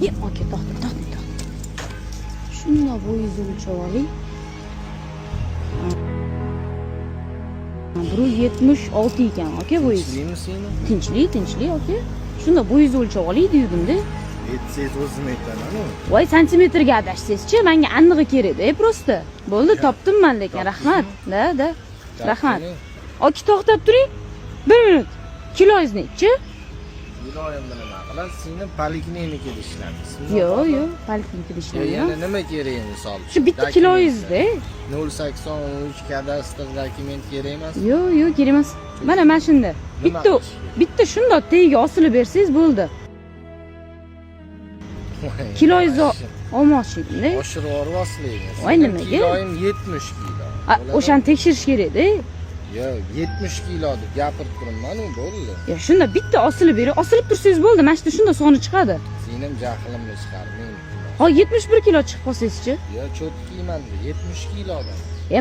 Aka, to'xta. Shunda bo'yingizni o'lchab oling. 176 ekan, aka bo'yingiz. Tinchlik, aka. Shunda bo'yingizni o'lchab oling deganda. Aytsangiz o'zim aytaman-ku. Voy, santimetrga adashsangiz-chi, menga aniqi kerak-da, prosta. Bo'ldi, topdim-man lekin, rahmat. Da. Rahmat. Aka, to'xtab turing. 1 minut. Kiloingiz nechi? Kiloyim bilan nima qilasiz? Sizni poliklinikada ishlaymiz. Yo'q, poliklinikada Yana ishlayman. nima kerak misol? Shu bitta kiloingizda. 083 kadastr dokument kerak emas. Yo'q, kerak emas. Mana shunda. Bitta shunda tagiga osilib bersangiz bo'ldi. Kiloingizni olmoqchimda. Oshirib yuboryapsizlar. Voy, nimaga? Kiloyim 70 kilo. O'shani tekshirish kerak-da. Yo'q, 70 kilo deb gapirib turibman-ku, bo'ldi. Ya shunda bitta osilib bering. Osilib tursangiz bo'ldi. Mana shunda soni chiqadi. Sening jahlimni chiqarmang. Ha, 71 kilo chiqib qolsangiz-chi? Yo, cho'tkiyman, 70 kilodan.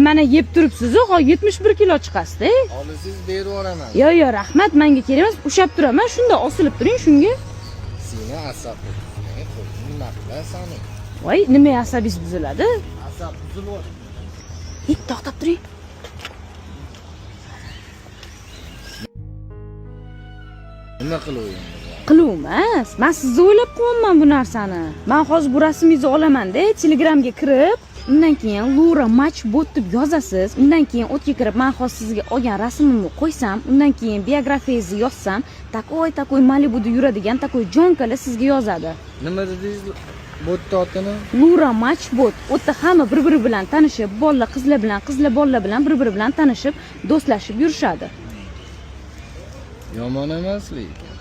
Mana yeb turibsiz-ku, ha 71 kilo chiqasiz-da. Olisiz berib yuboraman. Yo'q, rahmat, menga kerak emas. Ushab turaman, shunda osilib turing shunga. Seni asabi. Nima qilasan? Voy, nima asabingiz buziladi? Asab buzilib. To'xtab turing. Nima qilyapsan? Qiluvmas. Men sizni o'ylab qo'yman bu narsani. Men hozir bu rasmingizni olaman-da, Telegramga kirib, undan keyin Lura Matchbot deb yozasiz. Undan keyin o'tga kirib, men hozir sizga olgan rasmimni qo'ysam, undan keyin biografiyangizni yozsam, takoy Malibuda yuradigan takoy jonkali sizga yozadi. Nima dedingiz? Botni otini? Lura Matchbot. O'tda hamma bir-biri bilan tanishib, bolalar qizlar bilan, qizlar bolalar bilan bir-biri bilan tanishib, do'stlashib yurishadi. Yomon emas lekin.